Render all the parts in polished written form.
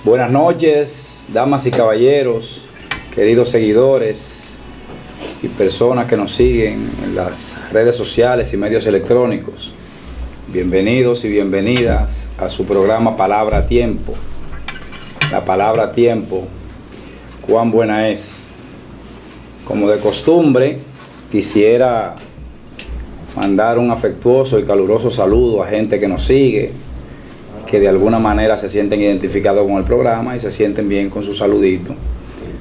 Buenas noches, damas y caballeros, queridos seguidores y personas que nos siguen en las redes sociales y medios electrónicos. Bienvenidos y bienvenidas a su programa Palabra a Tiempo. La palabra a tiempo, cuán buena es. Como de costumbre, quisiera mandar un afectuoso y caluroso saludo a gente que nos sigue, que de alguna manera se sienten identificados con el programa y se sienten bien con su saludito.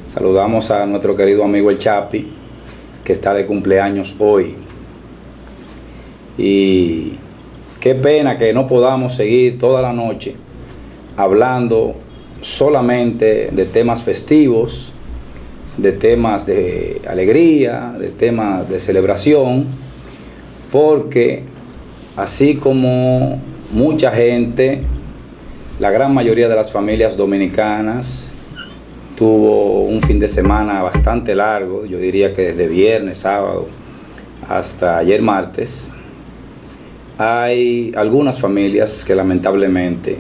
Saludamos a nuestro querido amigo el Chapi, que está de cumpleaños hoy. Y qué pena que no podamos seguir toda la noche hablando solamente de temas festivos, de temas de alegría, de temas de celebración, porque así como mucha gente, la gran mayoría de las familias dominicanas tuvo un fin de semana bastante largo, yo diría que desde viernes, sábado hasta ayer martes. Hay algunas familias que lamentablemente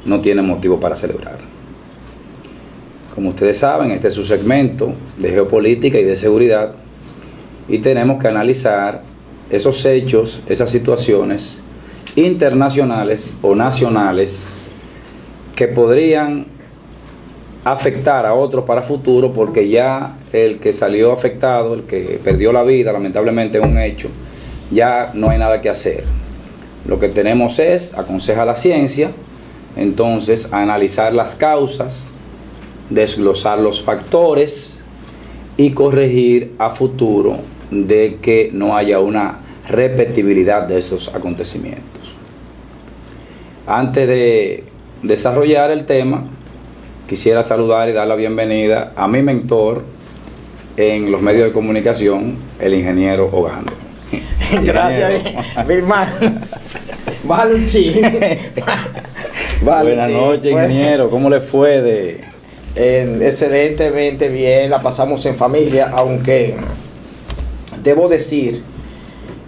no tienen motivo para celebrar. Como ustedes saben, este es su segmento de geopolítica y de seguridad y tenemos que analizar esos hechos, esas situaciones internacionales o nacionales que podrían afectar a otros para futuro, porque ya el que salió afectado, el que perdió la vida, lamentablemente es un hecho, ya no hay nada que hacer. Lo que tenemos es, aconseja la ciencia, entonces analizar las causas, desglosar los factores y corregir a futuro de que no haya una repetibilidad de esos acontecimientos. Antes de desarrollar el tema, quisiera saludar y dar la bienvenida a mi mentor en los medios de comunicación, el ingeniero Ogando. Gracias, mi hermano. Vale un ching. Buenas noches, ingeniero. ¿Cómo le fue Excelentemente bien, la pasamos en familia, aunque debo decir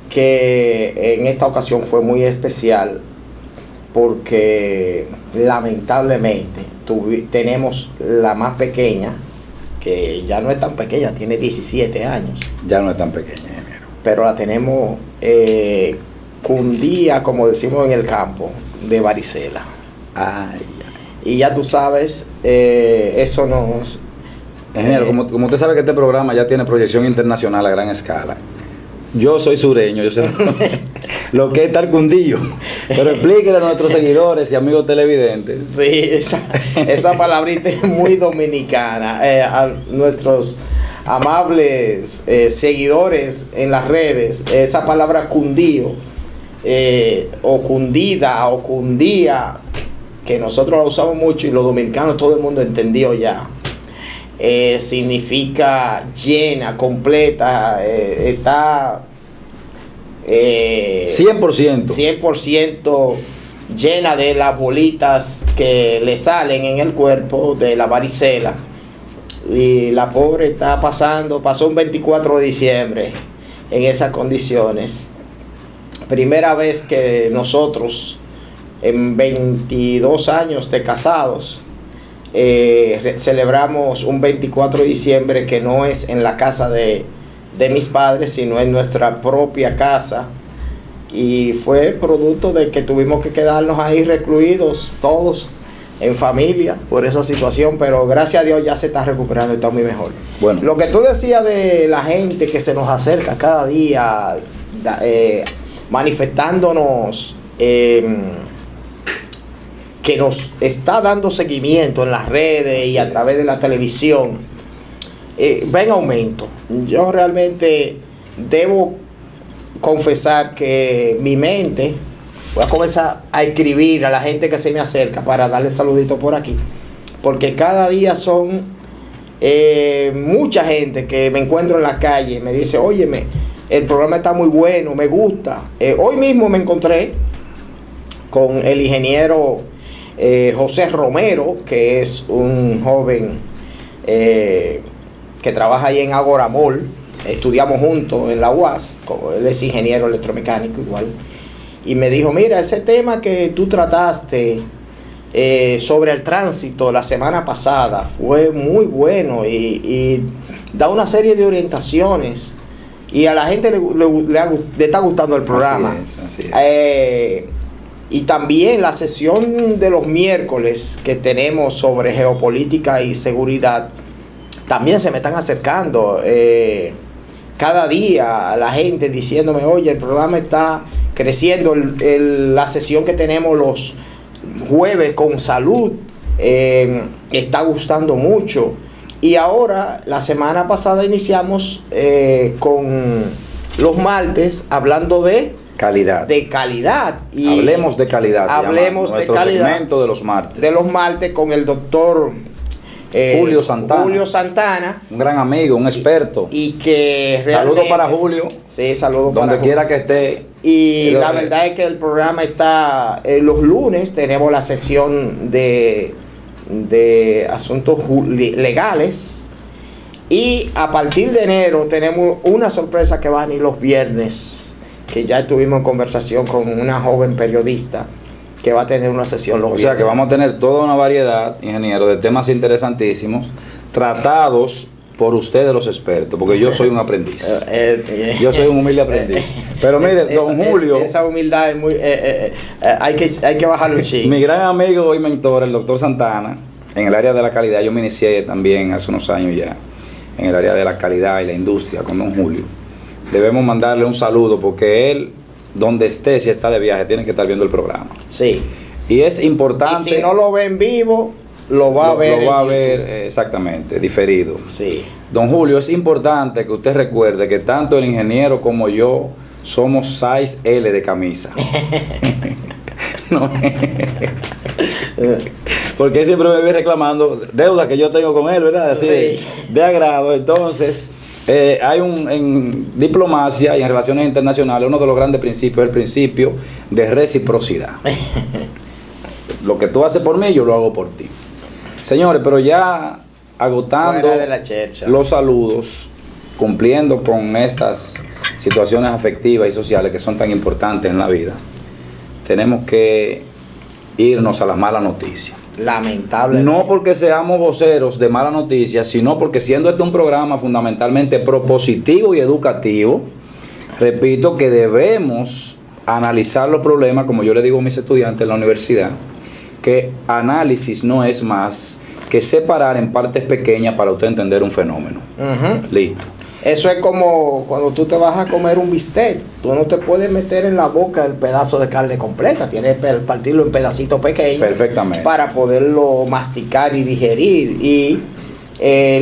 que en esta ocasión fue muy especial porque lamentablemente tenemos la más pequeña, que ya no es tan pequeña, tiene 17 años. Ya no es tan pequeña, ingeniero. Pero la tenemos cundía, como decimos en el campo, de varicela. Ay. Y ya tú sabes, eso nos... Ingeniero, como usted sabe que este programa ya tiene proyección internacional a gran escala. Yo soy sureño, yo sé lo que es estar cundillo. Pero explíquele a nuestros seguidores y amigos televidentes. Sí, esa palabrita es muy dominicana. A nuestros amables seguidores en las redes, esa palabra cundío, o cundida, o cundía, que nosotros la usamos mucho y los dominicanos, todo el mundo entendió ya. Significa llena, completa, está 100% llena de las bolitas que le salen en el cuerpo de la varicela. Y la pobre pasó un 24 de diciembre en esas condiciones. Primera vez que nosotros, en 22 años de casados, celebramos un 24 de diciembre que no es en la casa de mis padres, sino en nuestra propia casa, y fue producto de que tuvimos que quedarnos ahí recluidos todos en familia por esa situación, pero gracias a Dios ya se está recuperando y está muy mejor. Bueno, lo que tú decías de la gente que se nos acerca cada día manifestándonos que nos está dando seguimiento en las redes y a través de la televisión, va en aumento. Yo realmente debo confesar que mi mente, voy a comenzar a escribir a la gente que se me acerca para darle saludito por aquí, porque cada día son mucha gente que me encuentro en la calle, me dice, óyeme, el programa está muy bueno, me gusta. Hoy mismo me encontré con el ingeniero José Romero, que es un joven que trabaja ahí en Agora Mall. Estudiamos juntos en la UAS, como él es ingeniero electromecánico igual, y me dijo, mira, ese tema que tú trataste sobre el tránsito la semana pasada. Fue muy bueno y da una serie de orientaciones y a la gente le está gustando el programa. Así es. Y también la sesión de los miércoles que tenemos sobre geopolítica y seguridad, también se me están acercando cada día la gente diciéndome, oye, el programa está creciendo, la sesión que tenemos los jueves con salud está gustando mucho. Y ahora, la semana pasada iniciamos con los martes hablando de calidad. De calidad. Y hablemos de calidad. Hablemos de calidad. Nuestro segmento de los martes. De los martes con el doctor Julio Santana. Julio Santana. Un gran amigo, un experto. Y que saludo para Julio. Sí, saludo para donde Julio. quiera que esté. Y la verdad es que el programa está los lunes, tenemos la sesión de asuntos legales. Y a partir de enero tenemos una sorpresa que va a venir los viernes, que ya estuvimos en conversación con una joven periodista que va a tener una sesión los viernes. O sea que vamos a tener toda una variedad, ingeniero, de temas interesantísimos, tratados por ustedes los expertos, porque yo soy un aprendiz. Yo soy un humilde aprendiz. Pero mire, don Julio... Esa humildad es muy... hay que bajarle un chingo. Mi gran amigo y mentor, el doctor Santana, en el área de la calidad, yo me inicié también hace unos años ya, en el área de la calidad y la industria con don Julio. Debemos mandarle un saludo porque él, donde esté, si está de viaje, tiene que estar viendo el programa. Sí. Y es importante... Y si no lo ve en vivo... Lo va a ver exactamente, diferido. Sí. Don Julio, es importante que usted recuerde que tanto el ingeniero como yo somos size L de camisa. No. Porque él siempre me ve reclamando deuda que yo tengo con él, ¿verdad? Así sí. de agrado. Entonces, hay en diplomacia y en relaciones internacionales, uno de los grandes principios es el principio de reciprocidad. Lo que tú haces por mí, yo lo hago por ti. Señores, pero ya agotando los saludos, cumpliendo con estas situaciones afectivas y sociales que son tan importantes en la vida, tenemos que irnos a las malas noticias. Lamentablemente. No porque seamos voceros de malas noticias, sino porque siendo este un programa fundamentalmente propositivo y educativo, repito que debemos analizar los problemas, como yo le digo a mis estudiantes en la universidad, que análisis no es más que separar en partes pequeñas para usted entender un fenómeno. Listo. Eso es como cuando tú te vas a comer un bistec. Tú no te puedes meter en la boca el pedazo de carne completa. Tienes que partirlo en pedacitos pequeños. Perfectamente. Para poderlo masticar y digerir. Y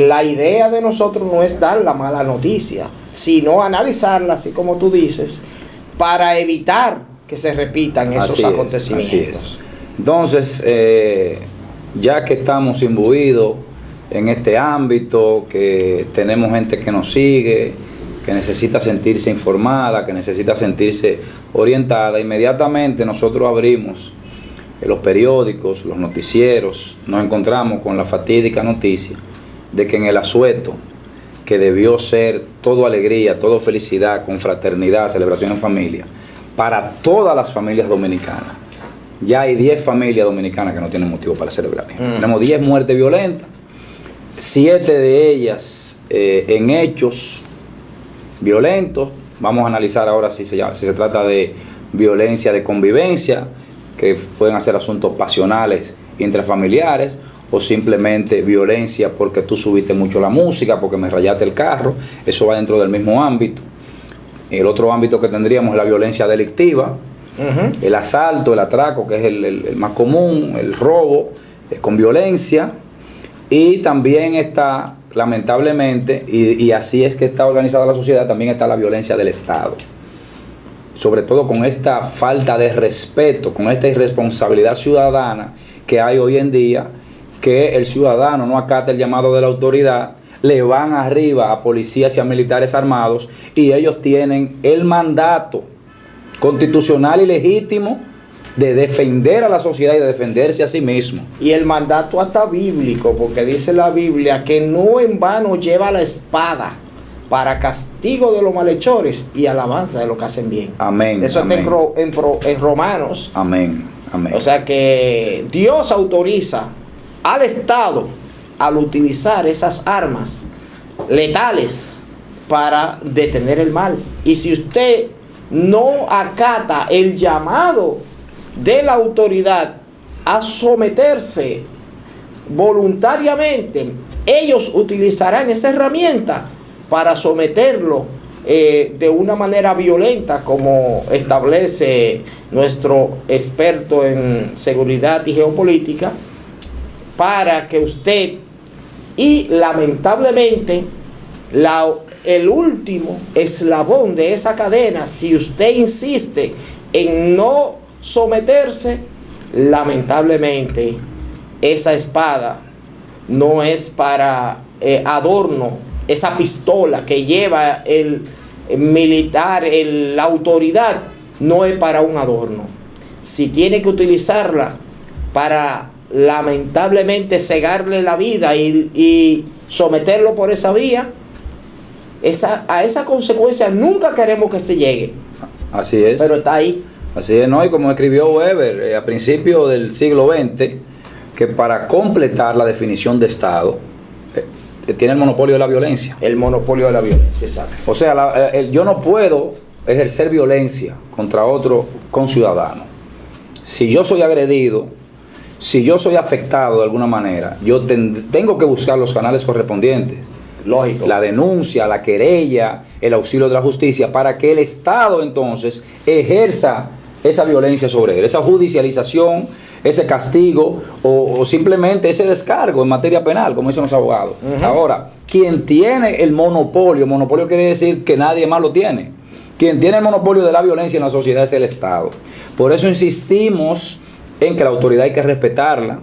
la idea de nosotros no es dar la mala noticia, sino analizarla, así como tú dices, para evitar que se repitan esos acontecimientos. Así es. Entonces, ya que estamos imbuidos en este ámbito, que tenemos gente que nos sigue, que necesita sentirse informada, que necesita sentirse orientada, inmediatamente nosotros abrimos los periódicos, los noticieros, nos encontramos con la fatídica noticia de que en el asueto, que debió ser todo alegría, todo felicidad, confraternidad, celebración en familia, para todas las familias dominicanas, ya hay 10 familias dominicanas que no tienen motivo para celebrar. Tenemos 10 muertes violentas, 7 de ellas en hechos violentos. Vamos a analizar ahora si se trata de violencia de convivencia, que pueden ser asuntos pasionales intrafamiliares, o simplemente violencia porque tú subiste mucho la música, porque me rayaste el carro. Eso va dentro del mismo ámbito. El otro ámbito que tendríamos es la violencia delictiva, el asalto, el atraco, que es el más común, el robo con violencia. Y también está, lamentablemente, y así es que está organizada la sociedad, también está la violencia del Estado. Sobre todo con esta falta de respeto, con esta irresponsabilidad ciudadana que hay hoy en día, que el ciudadano no acata el llamado de la autoridad, le van arriba a policías y a militares armados, y ellos tienen el mandato constitucional y legítimo de defender a la sociedad y de defenderse a sí mismo. Y el mandato hasta bíblico, porque dice la Biblia que no en vano lleva la espada para castigo de los malhechores y alabanza de los que hacen bien. Amén. Eso amén. está en Romanos. Amén. Amén. O sea que Dios autoriza al Estado al utilizar esas armas letales para detener el mal. Y si usted no acata el llamado de la autoridad a someterse voluntariamente, ellos utilizarán esa herramienta para someterlo de una manera violenta, como establece nuestro experto en seguridad y geopolítica, para que usted, y lamentablemente el último eslabón de esa cadena, si usted insiste en no someterse, lamentablemente esa espada no es para adorno. Esa pistola que lleva el militar, la autoridad, no es para un adorno. Si tiene que utilizarla para lamentablemente cegarle la vida y someterlo por esa vía, a esa consecuencia nunca queremos que se llegue. Así es. Pero está ahí. Así es, ¿no? Y como escribió Weber a principios del siglo XX, que para completar la definición de Estado, tiene el monopolio de la violencia. El monopolio de la violencia, exacto. O sea, yo no puedo ejercer violencia contra otro conciudadano. Si yo soy agredido, si yo soy afectado de alguna manera, yo tengo que buscar los canales correspondientes. Lógico. La denuncia, la querella, el auxilio de la justicia, para que el Estado entonces ejerza esa violencia sobre él, esa judicialización, ese castigo o simplemente ese descargo en materia penal, como dicen los abogados. Ahora, quien tiene el monopolio quiere decir que nadie más lo tiene. Quien tiene el monopolio de la violencia en la sociedad es el Estado. Por eso insistimos en que la autoridad hay que respetarla.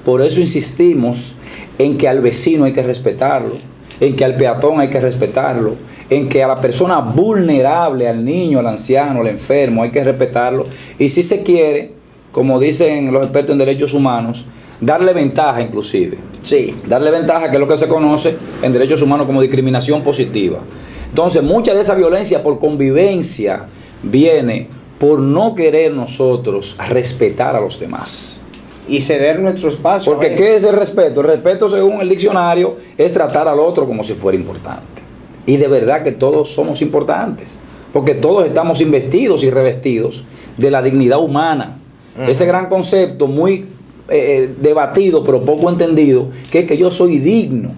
Por eso insistimos en que al vecino hay que respetarlo, en que al peatón hay que respetarlo, en que a la persona vulnerable, al niño, al anciano, al enfermo, hay que respetarlo. Y si se quiere, como dicen los expertos en derechos humanos, darle ventaja inclusive. Sí. Darle ventaja, que es lo que se conoce en derechos humanos como discriminación positiva. Entonces, mucha de esa violencia por convivencia viene por no querer nosotros respetar a los demás. Y ceder nuestro espacio. Porque ¿qué es el respeto? El respeto, según el diccionario, es tratar al otro como si fuera importante. Y de verdad que todos somos importantes, porque todos estamos investidos y revestidos de la dignidad humana. Ese gran concepto muy debatido, pero poco entendido, que es que yo soy digno,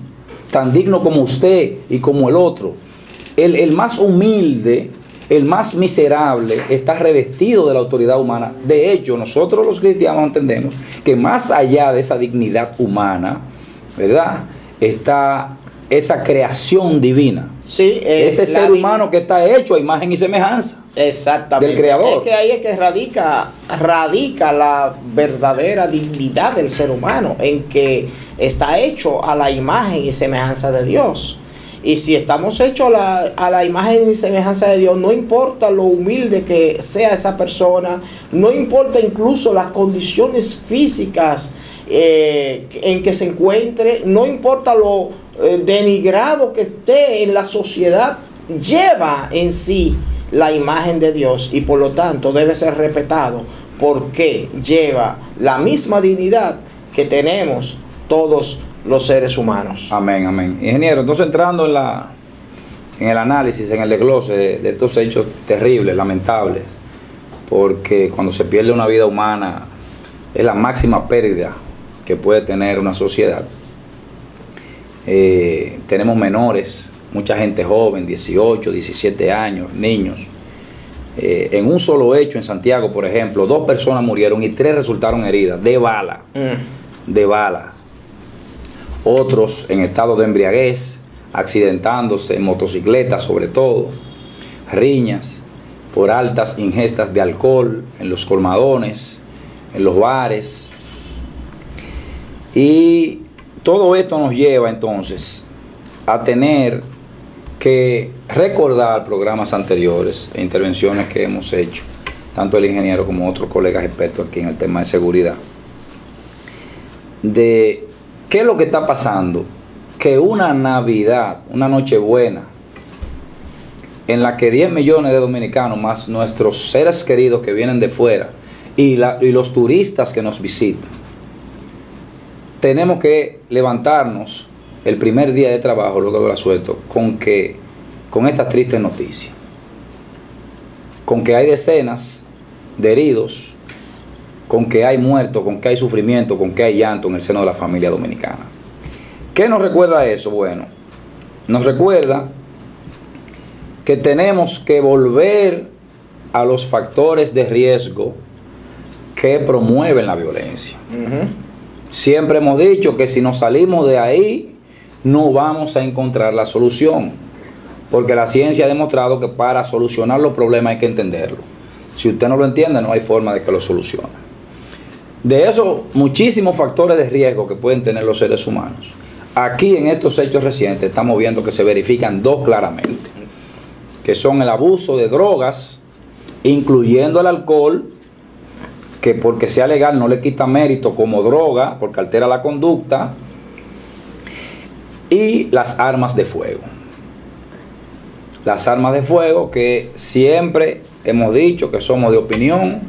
tan digno como usted y como el otro. El más humilde, el más miserable, está revestido de la autoridad humana. De hecho, nosotros los cristianos entendemos que más allá de esa dignidad humana, ¿verdad?, está esa creación divina. Sí, ese ser humano que está hecho a imagen y semejanza. Exactamente. Del Creador. Es que ahí es que radica la verdadera dignidad del ser humano, en que está hecho a la imagen y semejanza de Dios. Y si estamos hechos a la imagen y semejanza de Dios, no importa lo humilde que sea esa persona, no importa incluso las condiciones físicas en que se encuentre, no importa lo denigrado que esté en la sociedad, lleva en sí la imagen de Dios y por lo tanto debe ser respetado, porque lleva la misma dignidad que tenemos todos los seres humanos. Amén, amén. Ingeniero, entonces entrando en el análisis, en el desglose de estos hechos terribles, lamentables, porque cuando se pierde una vida humana es la máxima pérdida que puede tener una sociedad. Tenemos menores, mucha gente joven, 18, 17 años, niños. En un solo hecho en Santiago, por ejemplo, 2 personas murieron y 3 resultaron heridas de bala. De balas. Otros en estado de embriaguez, accidentándose en motocicletas sobre todo, riñas por altas ingestas de alcohol en los colmadones, en los bares. Y todo esto nos lleva entonces a tener que recordar programas anteriores e intervenciones que hemos hecho, tanto el ingeniero como otros colegas expertos aquí en el tema de seguridad, de qué es lo que está pasando, que una Navidad, una Nochebuena, en la que 10 millones de dominicanos más nuestros seres queridos que vienen de fuera y los turistas que nos visitan. Tenemos que levantarnos el primer día de trabajo, luego del asueto, con estas tristes noticias. Con que hay decenas de heridos, con que hay muertos, con que hay sufrimiento, con que hay llanto en el seno de la familia dominicana. ¿Qué nos recuerda eso? Bueno, nos recuerda que tenemos que volver a los factores de riesgo que promueven la violencia. Siempre hemos dicho que si nos salimos de ahí, no vamos a encontrar la solución, porque la ciencia ha demostrado que para solucionar los problemas hay que entenderlo. Si usted no lo entiende, no hay forma de que lo solucione. De esos muchísimos factores de riesgo que pueden tener los seres humanos, aquí en estos hechos recientes estamos viendo que se verifican dos claramente, que son el abuso de drogas, incluyendo el alcohol, que porque sea legal no le quita mérito como droga, porque altera la conducta, y las armas de fuego. Las armas de fuego que siempre hemos dicho que somos de opinión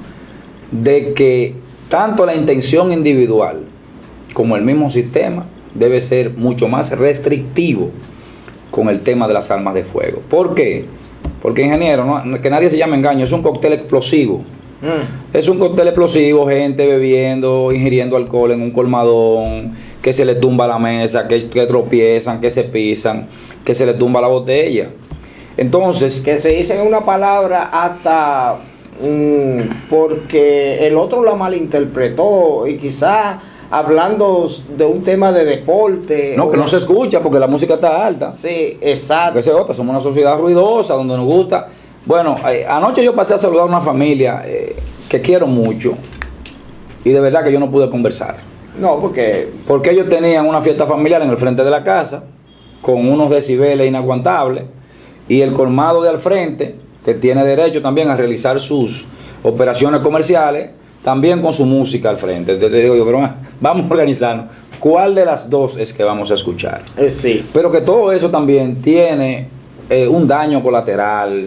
de que tanto la intención individual como el mismo sistema debe ser mucho más restrictivo con el tema de las armas de fuego. ¿Por qué? Porque, ingeniero, no, que nadie se llame engaño, es un cóctel explosivo. Es un cóctel explosivo, gente bebiendo, ingiriendo alcohol en un colmadón, que se le tumba la mesa, que tropiezan, que se pisan, que se le tumba la botella. Entonces, que se dicen una palabra hasta porque el otro la malinterpretó y quizás hablando de un tema de deporte. No, que no se escucha porque la música está alta. Sí, exacto. Que se otra, somos una sociedad ruidosa donde nos gusta. Bueno, anoche yo pasé a saludar a una familia que quiero mucho y de verdad que yo no pude conversar. No, porque ellos tenían una fiesta familiar en el frente de la casa con unos decibeles inaguantables y el colmado de al frente, que tiene derecho también a realizar sus operaciones comerciales, también con su música al frente. Entonces te digo yo, pero vamos a organizarnos. ¿Cuál de las dos es que vamos a escuchar? Sí. Pero que todo eso también tiene un daño colateral.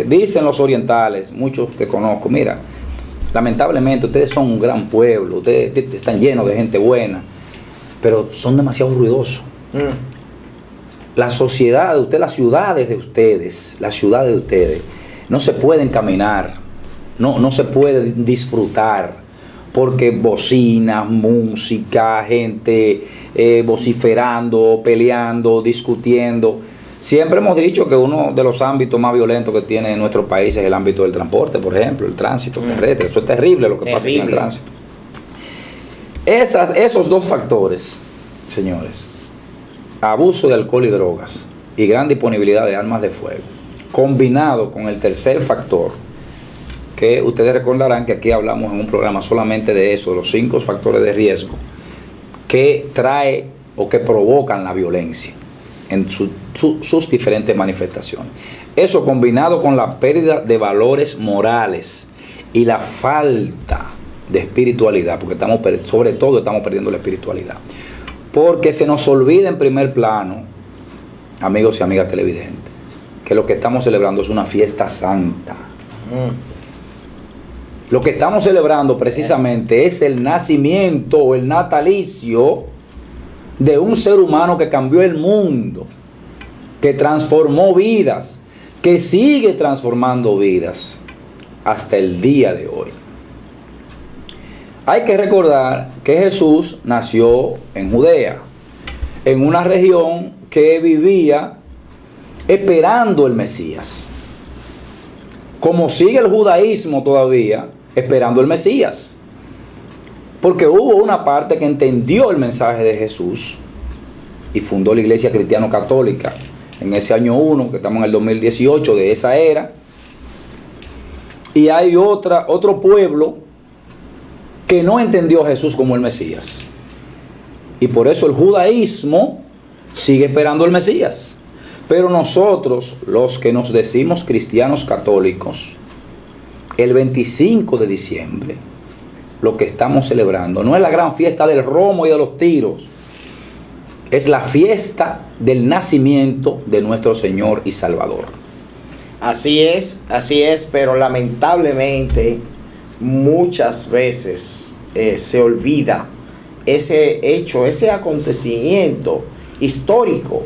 Dicen los orientales, muchos que conozco, mira, lamentablemente ustedes son un gran pueblo, ustedes están llenos de gente buena, pero son demasiado ruidosos. La sociedad de ustedes, las ciudades de ustedes, no se pueden caminar, no se puede disfrutar, porque bocinas, música, gente vociferando, peleando, discutiendo. Siempre hemos dicho que uno de los ámbitos más violentos que tiene nuestro país es el ámbito del transporte, por ejemplo, el tránsito terrestre. Eso es terrible lo que pasa aquí en el tránsito. Esos dos factores, señores, abuso de alcohol y drogas y gran disponibilidad de armas de fuego, combinado con el tercer factor, que ustedes recordarán que aquí hablamos en un programa solamente de eso, de los 5 factores de riesgo que trae o que provocan la violencia en sus diferentes manifestaciones. Eso combinado con la pérdida de valores morales y la falta de espiritualidad, porque sobre todo estamos perdiendo la espiritualidad, porque se nos olvida en primer plano, amigos y amigas televidentes, que lo que estamos celebrando es una fiesta santa. Lo que estamos celebrando precisamente es el nacimiento o el natalicio de un ser humano que cambió el mundo, que transformó vidas, que sigue transformando vidas hasta el día de hoy. Hay que recordar que Jesús nació en Judea, en una región que vivía esperando el Mesías, como sigue el judaísmo todavía esperando el Mesías. Porque hubo una parte que entendió el mensaje de Jesús y fundó la Iglesia Cristiano Católica en ese año 1, que estamos en el 2018 de esa era. Y hay otro pueblo que no entendió a Jesús como el Mesías. Y por eso el judaísmo sigue esperando el Mesías. Pero nosotros, los que nos decimos cristianos católicos, el 25 de diciembre, lo que estamos celebrando no es la gran fiesta del romo y de los tiros, es la fiesta del nacimiento de nuestro Señor y Salvador. Así es, pero lamentablemente muchas veces se olvida ese hecho, ese acontecimiento histórico,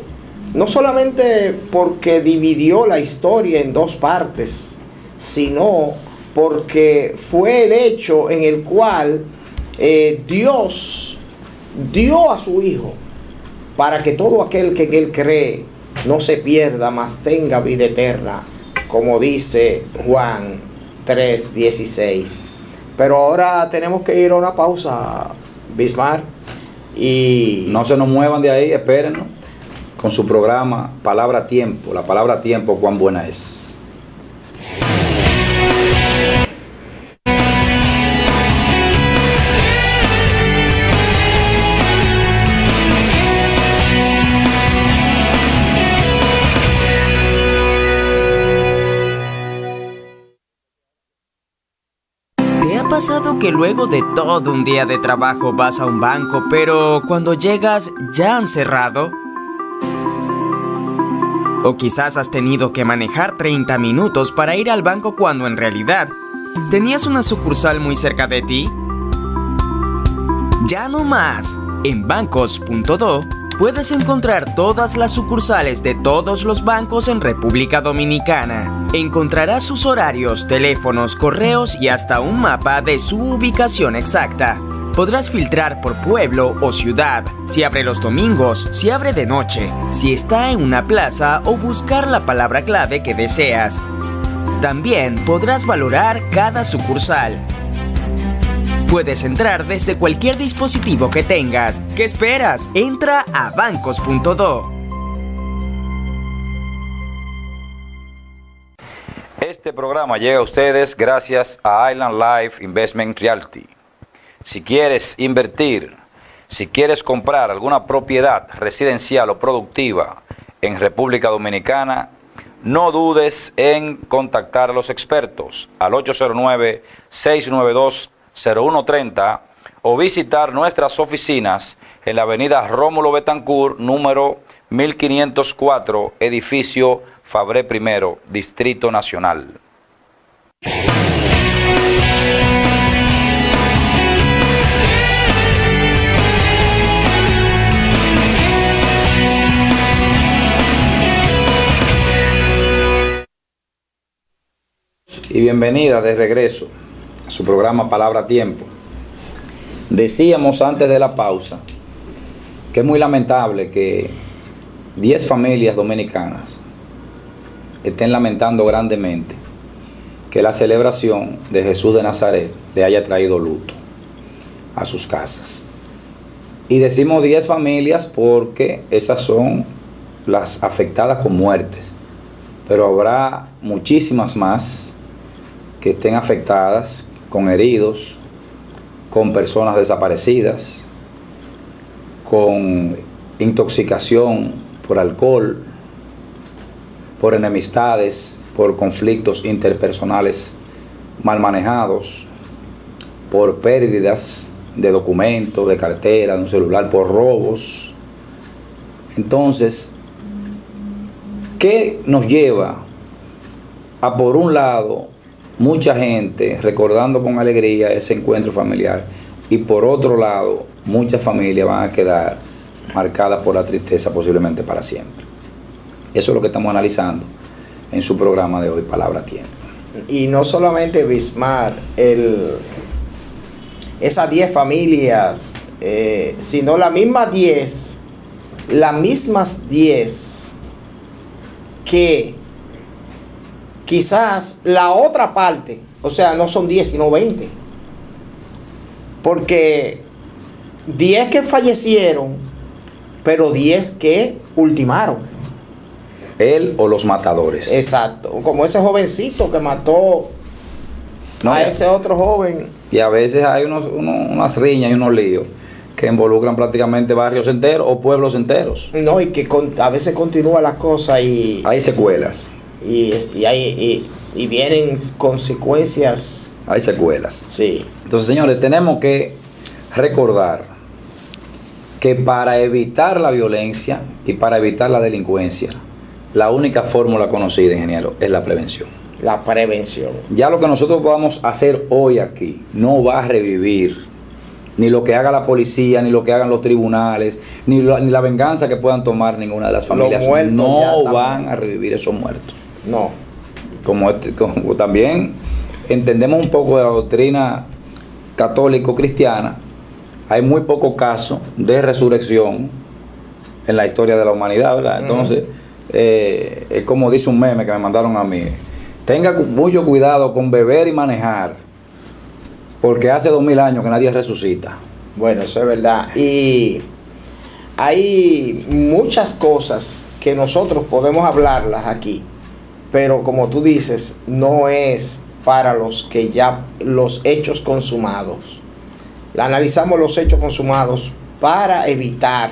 no solamente porque dividió la historia en dos partes, sino porque fue el hecho en el cual Dios dio a su Hijo para que todo aquel que en Él cree no se pierda, mas tenga vida eterna, como dice Juan 3:16. Pero ahora tenemos que ir a una pausa, Bismar, y no se nos muevan de ahí, espérenos con su programa Palabra a Tiempo. La palabra a tiempo, cuán buena es. ¿Te ha pasado que luego de todo un día de trabajo vas a un banco, pero cuando llegas ya han cerrado? O quizás has tenido que manejar 30 minutos para ir al banco cuando en realidad tenías una sucursal muy cerca de ti. Ya no más. En bancos.do puedes encontrar todas las sucursales de todos los bancos en República Dominicana. Encontrarás sus horarios, teléfonos, correos y hasta un mapa de su ubicación exacta. Podrás filtrar por pueblo o ciudad, si abre los domingos, si abre de noche, si está en una plaza o buscar la palabra clave que deseas. También podrás valorar cada sucursal. Puedes entrar desde cualquier dispositivo que tengas. ¿Qué esperas? Entra a bancos.do. Este programa llega a ustedes gracias a Island Life Investment Realty. Si quieres invertir, si quieres comprar alguna propiedad residencial o productiva en República Dominicana, no dudes en contactar a los expertos al 809-692-0130 o visitar nuestras oficinas en la avenida Rómulo Betancourt, número 1504, edificio Fabré I, Distrito Nacional. Y bienvenida de regreso a su programa Palabra a Tiempo. Decíamos antes de la pausa que es muy lamentable que 10 familias dominicanas estén lamentando grandemente que la celebración de Jesús de Nazaret le haya traído luto a sus casas. Y decimos 10 familias porque esas son las afectadas con muertes, pero habrá muchísimas más que estén afectadas con heridos, con personas desaparecidas, con intoxicación por alcohol, por enemistades, por conflictos interpersonales mal manejados, por pérdidas de documentos, de cartera, de un celular, por robos. Entonces, ¿qué nos lleva a, por un lado, mucha gente recordando con alegría ese encuentro familiar, y por otro lado, muchas familias van a quedar marcadas por la tristeza posiblemente para siempre? Eso es lo que estamos analizando en su programa de hoy, Palabra a Tiempo. Y no solamente Bismar, esas 10 familias, sino las mismas 10 que quizás la otra parte, o sea, no son 10 sino 20, porque 10 que fallecieron, pero 10 que ultimaron. Él o los matadores. Exacto, como ese jovencito que mató a ese otro joven. Y a veces hay unas riñas y unos líos que involucran prácticamente barrios enteros o pueblos enteros. No, y que a veces continúa la cosa y hay secuelas. Y vienen consecuencias. Hay secuelas. Sí. Entonces, señores, tenemos que recordar que para evitar la violencia y para evitar la delincuencia, la única fórmula conocida, ingeniero, es la prevención. La prevención. Ya lo que nosotros vamos a hacer hoy aquí no va a revivir ni lo que haga la policía, ni lo que hagan los tribunales, ni la venganza que puedan tomar ninguna de las familias. No van a revivir esos muertos. No. Como también entendemos un poco de la doctrina católico-cristiana, hay muy pocos casos de resurrección en la historia de la humanidad, ¿verdad? Entonces, es como dice un meme que me mandaron a mí: tenga mucho cuidado con beber y manejar, porque hace 2000 años que nadie resucita. Bueno, eso es verdad. Y hay muchas cosas que nosotros podemos hablarlas aquí, pero como tú dices, no es para los hechos consumados. Analizamos los hechos consumados para evitar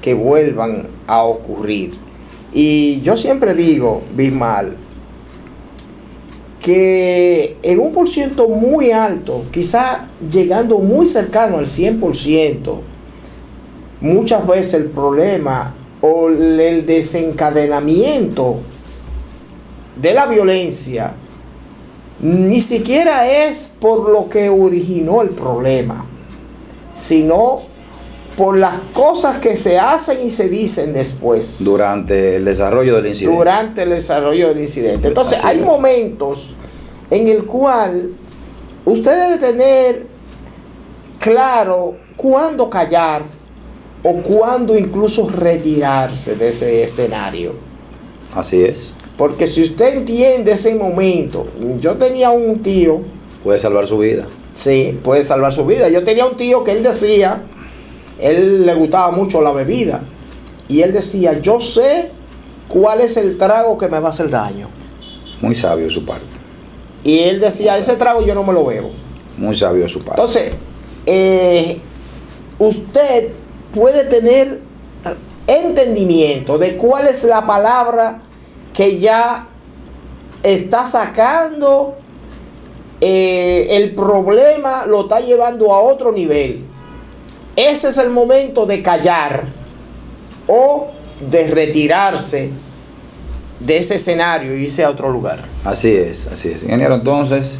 que vuelvan a ocurrir. Y yo siempre digo, Bismarck, que en un % muy alto, quizá llegando muy cercano al 100%, muchas veces el problema o el desencadenamiento de la violencia ni siquiera es por lo que originó el problema, sino por las cosas que se hacen y se dicen después. Durante el desarrollo del incidente. Entonces, hay momentos en el cual usted debe tener claro cuándo callar o cuándo incluso retirarse de ese escenario. Así es. Porque si usted entiende ese momento, yo tenía un tío... Puede salvar su vida. Sí, puede salvar su vida. Yo tenía un tío que él decía... Él le gustaba mucho la bebida y él decía: yo sé cuál es el trago que me va a hacer daño. Muy sabio de su parte. Y él decía: ese trago yo no me lo bebo. Muy sabio de su parte. Entonces, usted puede tener entendimiento de cuál es la palabra que ya está sacando, el problema lo está llevando a otro nivel. Ese es el momento de callar o de retirarse de ese escenario y irse a otro lugar. Así es, así es. Ingeniero, entonces,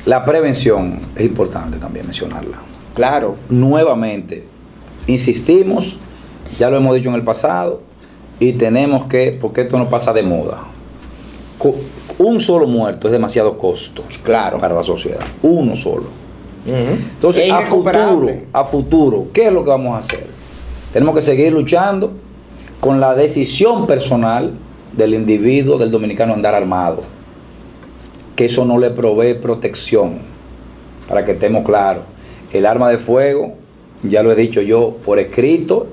la prevención es importante también mencionarla. Claro. Nuevamente, insistimos, ya lo hemos dicho en el pasado, y tenemos que, porque esto no pasa de moda. Un solo muerto es demasiado costo, claro, para la sociedad. Uno solo. Entonces, a futuro, ¿qué es lo que vamos a hacer? Tenemos que seguir luchando con la decisión personal del individuo, del dominicano, andar armado. Que eso no le provee protección. Para que estemos claros, el arma de fuego, ya lo he dicho yo por escrito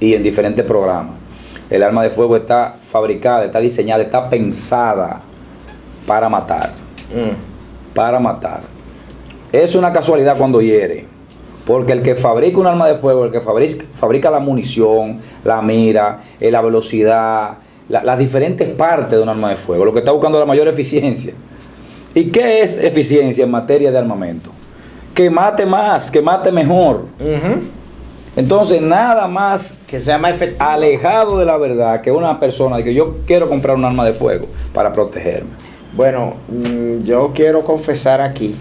y en diferentes programas, el arma de fuego está fabricada, está diseñada, está pensada para matar. Para matar. Es una casualidad cuando hiere, porque el que fabrica un arma de fuego, el que fabrica la munición, la mira, la velocidad, las diferentes partes de un arma de fuego, lo que está buscando es la mayor eficiencia. ¿Y qué es eficiencia en materia de armamento? Que mate más, que mate mejor. Entonces, nada más que sea más efectivo, alejado de la verdad, que una persona que yo quiero comprar un arma de fuego para protegerme. Bueno, yo quiero confesar aquí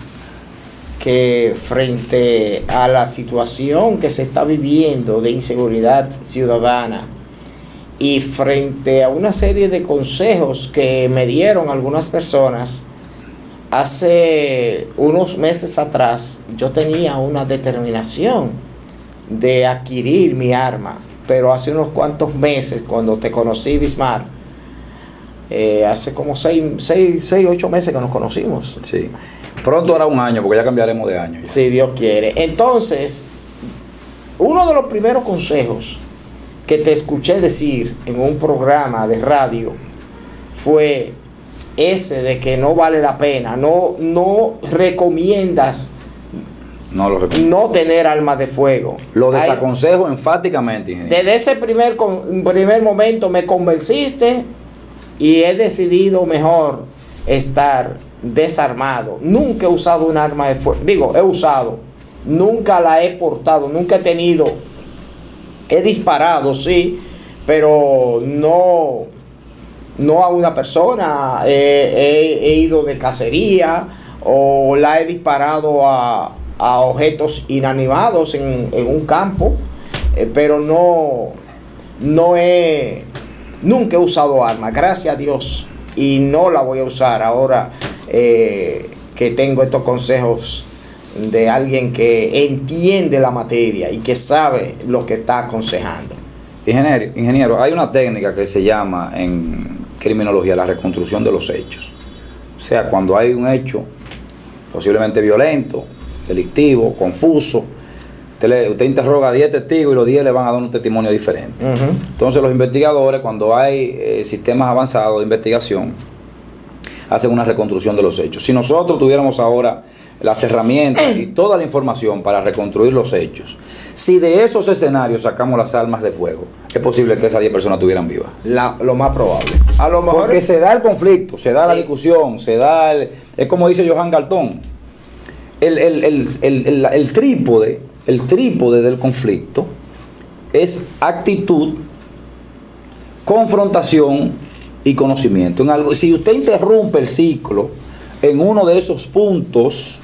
que frente a la situación que se está viviendo de inseguridad ciudadana y frente a una serie de consejos que me dieron algunas personas, hace unos meses atrás yo tenía una determinación de adquirir mi arma, pero hace unos cuantos meses, cuando te conocí, Bismarck, hace como 8 meses que nos conocimos. Sí. Pronto hará un año, porque ya cambiaremos de año. Si Dios quiere. Entonces, uno de los primeros consejos que te escuché decir en un programa de radio fue ese de que no vale la pena, no recomiendas no tener armas de fuego. Lo desaconsejo enfáticamente, ingeniero. Desde ese primer momento me convenciste y he decidido mejor estar desarmado. Nunca he usado un arma de fuego. Digo, he usado, nunca la he portado, nunca he tenido. He disparado, sí, pero no no a una persona, he ido de cacería o la he disparado a objetos inanimados en un campo, pero nunca he usado armas, gracias a Dios, y no la voy a usar ahora que tengo estos consejos de alguien que entiende la materia y que sabe lo que está aconsejando. Ingeniero, hay una técnica que se llama en criminología la reconstrucción de los hechos. O sea, cuando hay un hecho posiblemente violento, delictivo, confuso, usted interroga a 10 testigos y los 10 le van a dar un testimonio diferente. Entonces los investigadores, cuando hay sistemas avanzados de investigación, hacen una reconstrucción de los hechos. Si nosotros tuviéramos ahora las herramientas y toda la información para reconstruir los hechos, si de esos escenarios sacamos las armas de fuego, es posible que esas 10 personas estuvieran vivas. Lo más probable. A lo mejor porque se da el conflicto, se da la discusión, es como dice Johan Galtón, el trípode del conflicto es actitud, confrontación y conocimiento. Si usted interrumpe el ciclo en uno de esos puntos,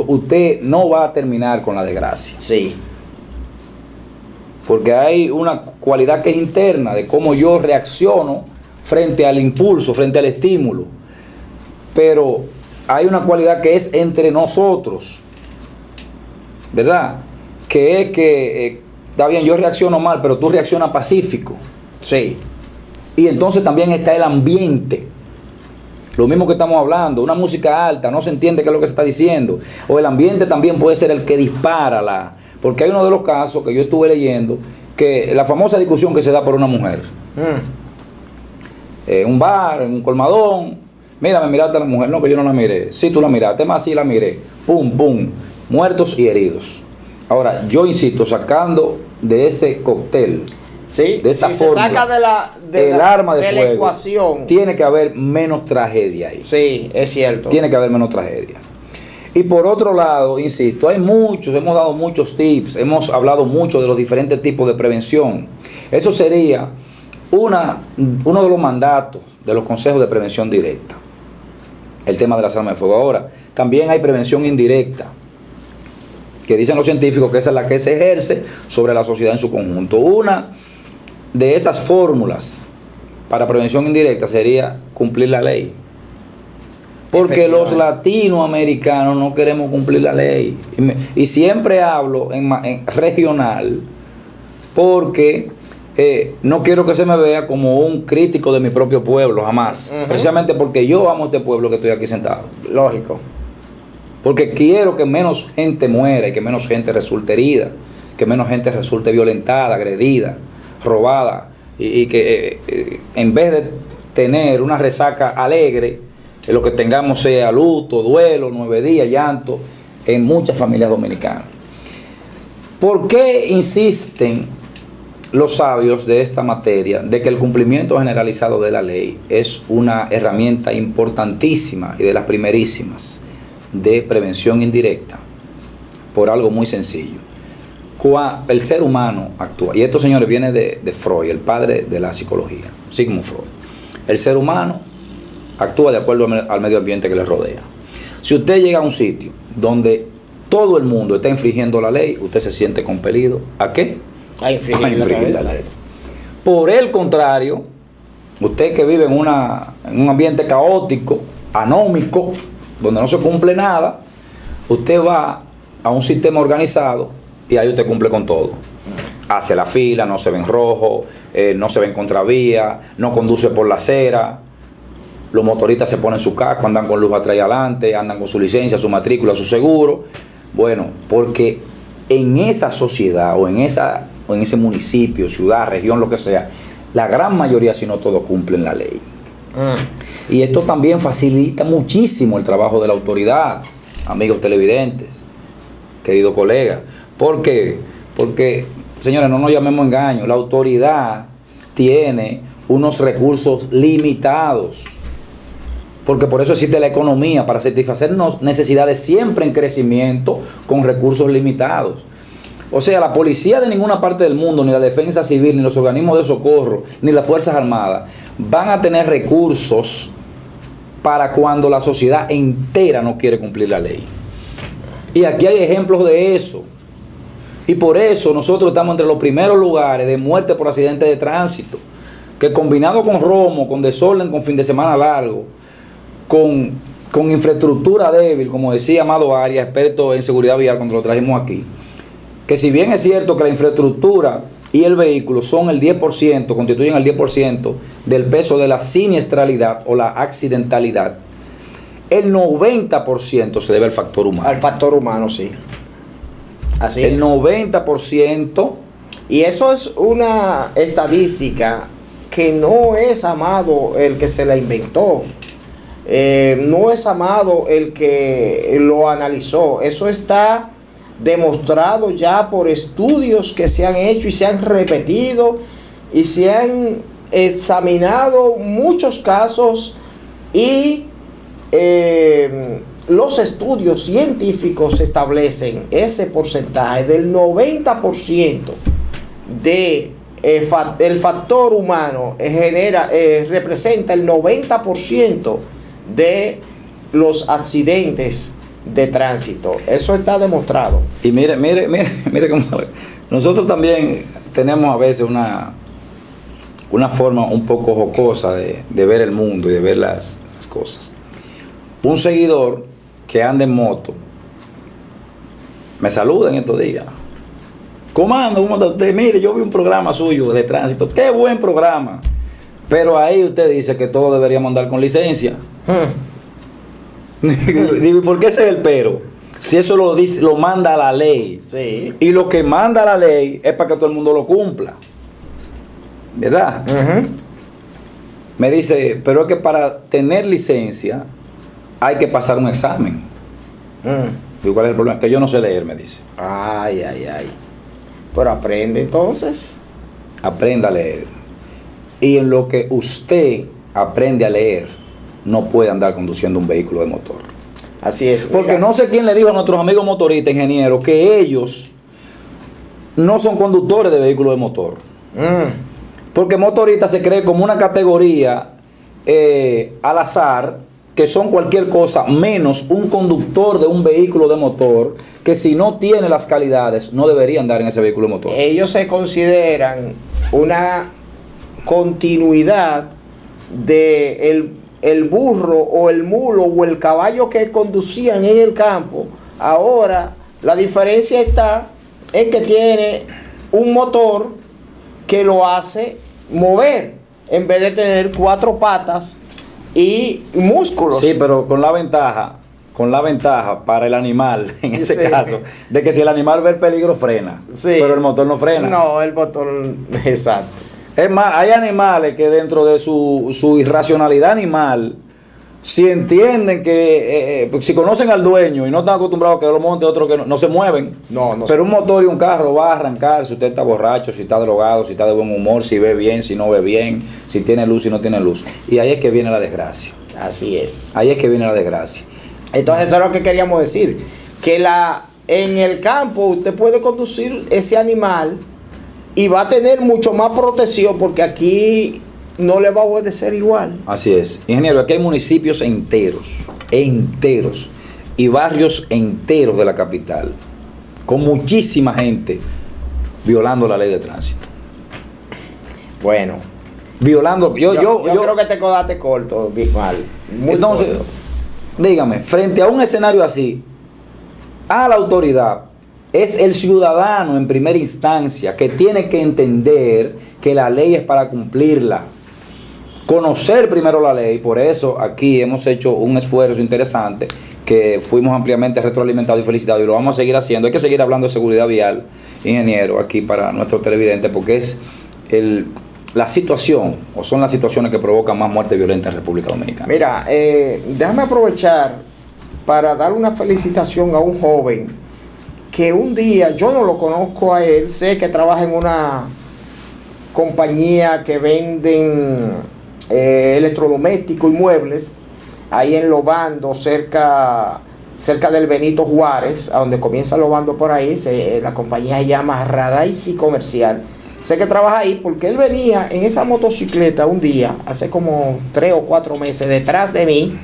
usted no va a terminar con la desgracia. Sí. Porque hay una cualidad que es interna de cómo yo reacciono frente al impulso, frente al estímulo. Pero hay una cualidad que es entre nosotros, ¿verdad? Que es que, está bien, yo reacciono mal, pero tú reaccionas pacífico. Sí. Y entonces también está el ambiente. Lo mismo que estamos hablando, una música alta, no se entiende qué es lo que se está diciendo. O el ambiente también puede ser el que dispara porque hay uno de los casos que yo estuve leyendo, que la famosa discusión que se da por una mujer. Un bar, un colmadón. Mira, me miraste a la mujer. No, que yo no la miré. Sí, tú la miraste, más sí la miré. Pum, pum. Muertos y heridos. Ahora, yo insisto, sacando de ese cóctel, sí, de esa si fórmula, se saca el arma de la fuego, ecuación, tiene que haber menos tragedia ahí. Sí, es cierto. Tiene que haber menos tragedia. Y por otro lado, insisto, hemos dado muchos tips, hemos hablado mucho de los diferentes tipos de prevención. Eso sería uno de los mandatos de los consejos de prevención directa, el tema de las armas de fuego. Ahora, también hay prevención indirecta, que dicen los científicos que esa es la que se ejerce sobre la sociedad en su conjunto. Una de esas fórmulas para prevención indirecta sería cumplir la ley. Porque los latinoamericanos no queremos cumplir la ley. Y siempre hablo en regional porque no quiero que se me vea como un crítico de mi propio pueblo, jamás. Precisamente porque yo amo este pueblo que estoy aquí sentado. Lógico. Porque quiero que menos gente muera y que menos gente resulte herida, que menos gente resulte violentada, agredida, robada, y que en vez de tener una resaca alegre, lo que tengamos sea luto, duelo, 9 días, llanto, en muchas familias dominicanas. ¿Por qué insisten los sabios de esta materia de que el cumplimiento generalizado de la ley es una herramienta importantísima y de las primerísimas de prevención indirecta? Por algo muy sencillo. El ser humano actúa, y esto, señores, viene de Freud, el padre de la psicología, Sigmund Freud. El ser humano actúa de acuerdo al medio ambiente que le rodea. Si usted llega a un sitio donde todo el mundo está infringiendo la ley, usted se siente compelido ¿a qué? A infringir la ley. Por el contrario, usted que vive en un ambiente caótico, anómico, donde no se cumple nada, usted va a un sistema organizado y ahí usted cumple con todo. Hace la fila, no se ve en rojo, no se ve en contravía, no conduce por la acera. Los motoristas se ponen su casco, andan con luz atrás y adelante, andan con su licencia, su matrícula, su seguro. Bueno, porque en esa sociedad o en ese municipio, ciudad, región, lo que sea, la gran mayoría, si no todos, cumplen la ley. Y esto también facilita muchísimo el trabajo de la autoridad, amigos televidentes, queridos colegas. ¿Por qué? Porque, señores, no nos llamemos engaño, la autoridad tiene unos recursos limitados. Porque por eso existe la economía, para satisfacer necesidades siempre en crecimiento con recursos limitados. O sea, la policía de ninguna parte del mundo, ni la defensa civil, ni los organismos de socorro, ni las Fuerzas Armadas, van a tener recursos para cuando la sociedad entera no quiere cumplir la ley. Y aquí hay ejemplos de eso. Y por eso nosotros estamos entre los primeros lugares de muerte por accidentes de tránsito, que combinado con romo, con desorden, con fin de semana largo, con infraestructura débil, como decía Amado Arias, experto en seguridad vial cuando lo trajimos aquí, que si bien es cierto que la infraestructura y el vehículo son el 10%, constituyen el 10% del peso de la siniestralidad o la accidentalidad, el 90% se debe al factor humano. Al factor humano, sí. Así es. El 90%. Y eso es una estadística que no es Amado el que se la inventó. No es Amado el que lo analizó. Eso está demostrado ya por estudios que se han hecho y se han repetido y se han examinado muchos casos, y los estudios científicos establecen ese porcentaje del 90% de el factor humano representa el 90% de los accidentes de tránsito. Eso está demostrado. Y mire cómo nosotros también tenemos a veces una forma un poco jocosa de ver el mundo y de ver las cosas. Un seguidor que anda en moto me saluda en estos días. Comando, ¿cómo está usted? Mire, yo vi un programa suyo de tránsito. ¡Qué buen programa! Pero ahí usted dice que todos deberíamos andar con licencia. Digo, ¿por qué ese es el pero? Si eso lo manda la ley. Sí. Y lo que manda la ley es para que todo el mundo lo cumpla. ¿Verdad? Me dice, pero es que para tener licencia hay que pasar un examen. Digo, ¿cuál es el problema? Que yo no sé leer, me dice. Ay. Pero aprende entonces. Aprenda a leer. Y en lo que usted aprende a leer, no puede andar conduciendo un vehículo de motor. Así es. Porque mira, no sé quién le dijo a nuestros amigos motoristas, ingenieros, que ellos no son conductores de vehículos de motor. Porque motorista se cree como una categoría al azar, que son cualquier cosa menos un conductor de un vehículo de motor, que si no tiene las calidades no debería andar en ese vehículo de motor. Ellos se consideran una continuidad de el burro o el mulo o el caballo que conducían en el campo. Ahora la diferencia está en que tiene un motor que lo hace mover en vez de tener 4 patas y músculos. Sí, pero con la ventaja para el animal, en ese caso, de que si el animal ve el peligro frena, pero el motor no frena. No, el motor, exacto. Es más, hay animales que dentro de su irracionalidad animal, si entienden que, si conocen al dueño y no están acostumbrados a que lo monte otro que no se mueven. Pero un motor y un carro va a arrancar si usted está borracho, si está drogado, si está de buen humor, si ve bien, si no ve bien, si tiene luz, si no tiene luz. Y ahí es que viene la desgracia. Así es. Ahí es que viene la desgracia. Entonces eso es lo que queríamos decir, que en el campo usted puede conducir ese animal y va a tener mucho más protección, porque aquí no le va a obedecer igual. Así es. Ingeniero, aquí hay municipios enteros, y barrios enteros de la capital, con muchísima gente violando la ley de tránsito. Bueno. Violando. Yo creo que te quedaste corto, Bismal. Entonces, dígame, frente a un escenario así, a la autoridad, es el ciudadano en primera instancia que tiene que entender que la ley es para cumplirla. Conocer primero la ley. Por eso aquí hemos hecho un esfuerzo interesante que fuimos ampliamente retroalimentados y felicitados, y lo vamos a seguir haciendo. Hay que seguir hablando de seguridad vial, ingeniero, aquí para nuestros televidentes, porque es la situación, o son las situaciones que provocan más muerte violenta en República Dominicana. Mira, déjame aprovechar para dar una felicitación a un joven que un día, yo no lo conozco a él, sé que trabaja en una compañía que venden electrodomésticos y muebles, ahí en Lobando, cerca cerca del Benito Juárez, a donde comienza los bandos por ahí. La compañía se llama Radaisi Comercial. Sé que trabaja ahí porque él venía en esa motocicleta un día, hace como 3 o 4 meses, detrás de mí,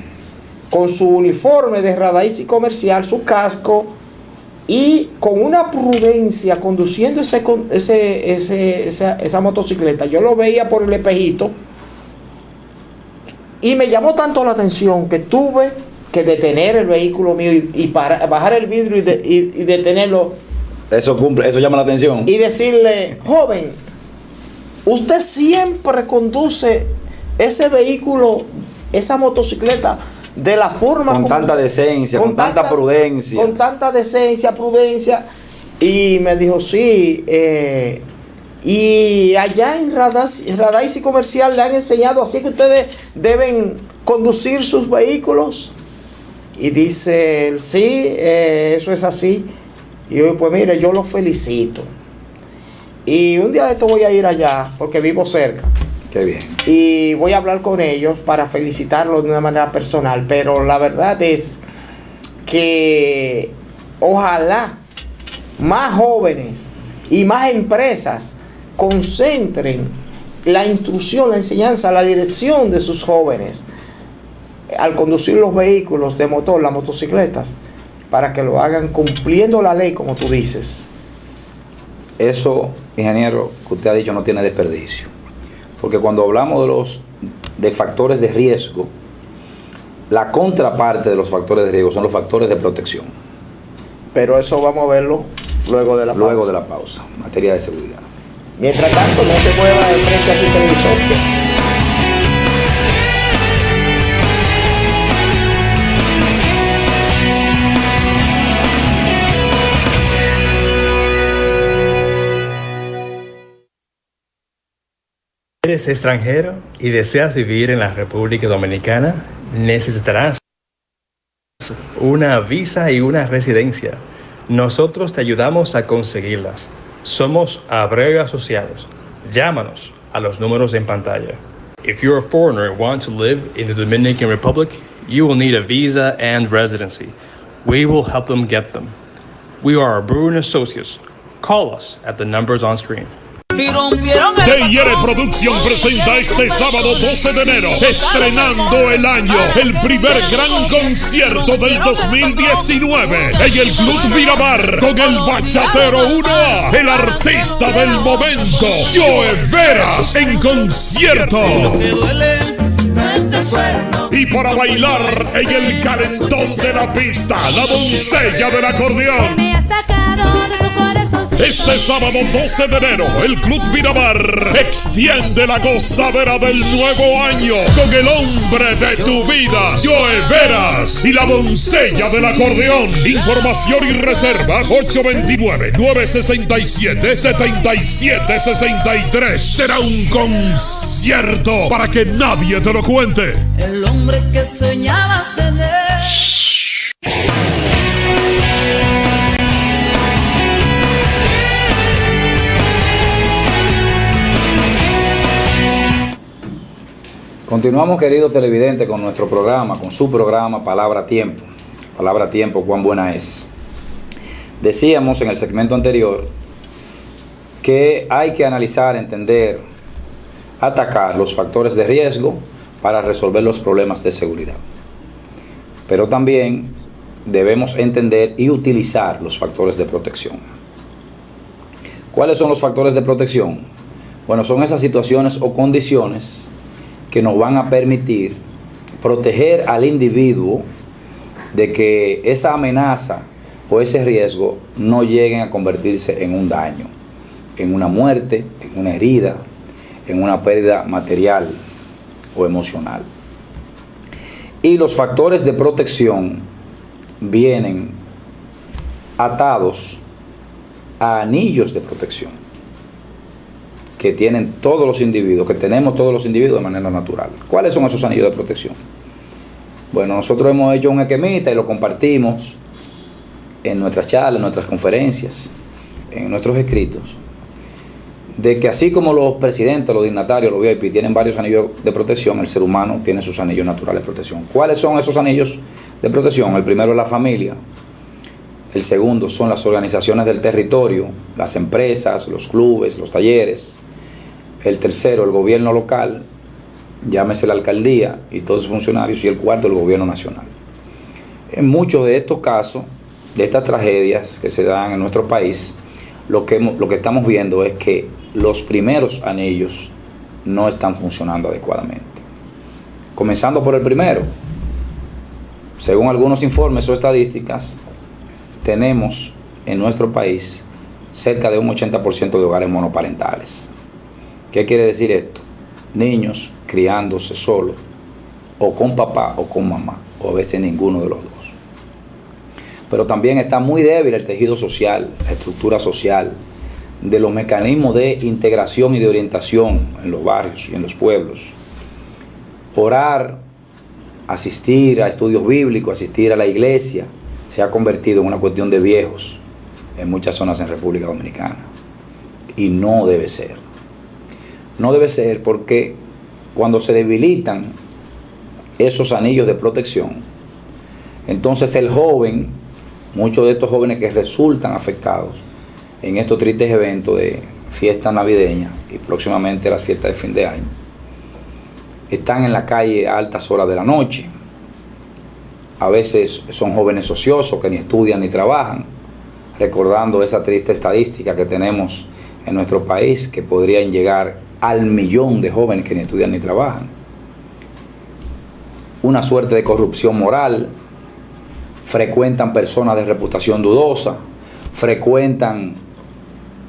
con su uniforme de Radaisi Comercial, su casco, y con una prudencia conduciendo esa motocicleta. Yo lo veía por el espejito y me llamó tanto la atención que tuve que detener el vehículo mío y bajar el vidrio y detenerlo. Eso llama la atención. Y decirle: joven, usted siempre conduce ese vehículo, esa motocicleta, de la forma con tanta decencia, con tanta prudencia. Con tanta decencia, prudencia. Y me dijo: sí, y allá en Radaisi Comercial le han enseñado así que ustedes deben conducir sus vehículos. Y dice él: sí, eso es así. Y yo: pues mire, yo lo felicito. Y un día de esto voy a ir allá porque vivo cerca. Qué bien. Y voy a hablar con ellos para felicitarlos de una manera personal. Pero la verdad es que ojalá más jóvenes y más empresas concentren la instrucción, la enseñanza, la dirección de sus jóvenes al conducir los vehículos de motor, las motocicletas, para que lo hagan cumpliendo la ley, como tú dices. Eso, ingeniero, que usted ha dicho no tiene desperdicio. Porque cuando hablamos de factores de riesgo, la contraparte de los factores de riesgo son los factores de protección. Pero eso vamos a verlo luego de la pausa. Luego de la pausa, materia de seguridad. Mientras tanto, no se mueva de frente a su televisor. ¿Eres extranjero y deseas vivir en la República Dominicana? Necesitarás una visa y una residencia. Nosotros te ayudamos a conseguirlas. Somos Abreu Asociados. Llámanos a los números en pantalla. If you're a foreigner and want to live in the Dominican Republic, you will need a visa and residency. We will help them get them. We are Abreu Associates. Call us at the numbers on screen. TIR Producción presenta este sábado 12 de enero, estrenando el año, el primer gran concierto del 2019 en el Club Miramar, con el bachatero 1A, el artista del momento, Joe Veras, en concierto. Y para bailar en el calentón de la pista, la doncella del acordeón. Este sábado 12 de enero, el Club Miramar extiende la gozadera del nuevo año con el hombre de tu vida, Joe Veras, y la doncella del acordeón. Información y reservas 829-967-7763. Será un concierto para que nadie te lo cuente. El hombre que soñabas tener. Continuamos, queridos televidentes, con nuestro programa, con su programa Palabra Tiempo. Palabra Tiempo, cuán buena es. Decíamos en el segmento anterior que hay que analizar, entender, atacar los factores de riesgo para resolver los problemas de seguridad. Pero también debemos entender y utilizar los factores de protección. ¿Cuáles son los factores de protección? Bueno, son esas situaciones o condiciones que nos van a permitir proteger al individuo de que esa amenaza o ese riesgo no lleguen a convertirse en un daño, en una muerte, en una herida, en una pérdida material o emocional. Y los factores de protección vienen atados a anillos de protección que tienen todos los individuos, que tenemos todos los individuos de manera natural. ¿Cuáles son esos anillos de protección? Bueno, nosotros hemos hecho un esquemita y lo compartimos en nuestras charlas, en nuestras conferencias, en nuestros escritos. de que así como los presidentes, los dignatarios, los VIP tienen varios anillos de protección, el ser humano tiene sus anillos naturales de protección. ¿Cuáles son esos anillos de protección? El primero es la familia, el segundo son las organizaciones del territorio, las empresas, los clubes, los talleres, el tercero el gobierno local, llámese la alcaldía y todos sus funcionarios, y el cuarto el gobierno nacional. En muchos de estos casos, de estas tragedias que se dan en nuestro país, lo que estamos viendo es que los primeros anillos no están funcionando adecuadamente. Comenzando por el primero, según algunos informes o estadísticas, tenemos en nuestro país cerca de un 80% de hogares monoparentales. ¿Qué quiere decir esto? Niños criándose solos, o con papá o con mamá, o a veces ninguno de los dos. Pero también está muy débil el tejido social, la estructura social, de los mecanismos de integración y de orientación en los barrios y en los pueblos. Orar, asistir a estudios bíblicos, asistir a la iglesia, se ha convertido en una cuestión de viejos en muchas zonas en República Dominicana. Y no debe ser. No debe ser porque cuando se debilitan esos anillos de protección, entonces el joven, muchos de estos jóvenes que resultan afectados en estos tristes eventos de fiestas navideñas y próximamente las fiestas de fin de año, están en la calle a altas horas de la noche. A veces son jóvenes ociosos que ni estudian ni trabajan, recordando esa triste estadística que tenemos en nuestro país, que podrían llegar al 1.000.000 de jóvenes que ni estudian ni trabajan. Una suerte de corrupción moral, frecuentan personas de reputación dudosa, frecuentan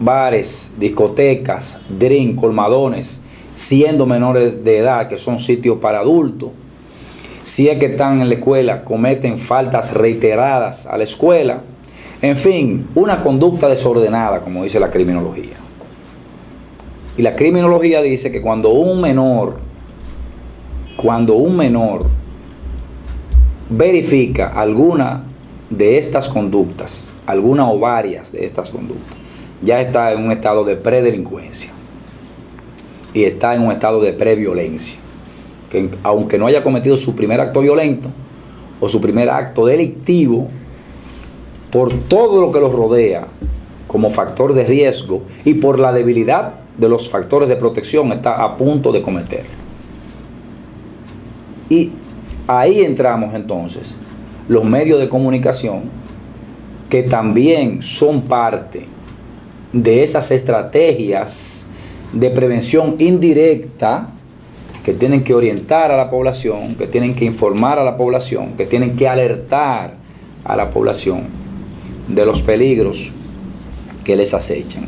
bares, discotecas, drink, colmadones, siendo menores de edad, que son sitios para adultos. Si es que están en la escuela, cometen faltas reiteradas a la escuela. En fin, una conducta desordenada, como dice la criminología. Y la criminología dice que cuando un menor verifica alguna de estas conductas, alguna o varias de estas conductas, ya está en un estado de predelincuencia y está en un estado de previolencia, que aunque no haya cometido su primer acto violento o su primer acto delictivo, por todo lo que los rodea como factor de riesgo y por la debilidad de los factores de protección, está a punto de cometer. Y ahí entramos entonces los medios de comunicación, que también son parte de esas estrategias de prevención indirecta que tienen que orientar a la población, que tienen que informar a la población, que tienen que alertar a la población de los peligros que les acechan.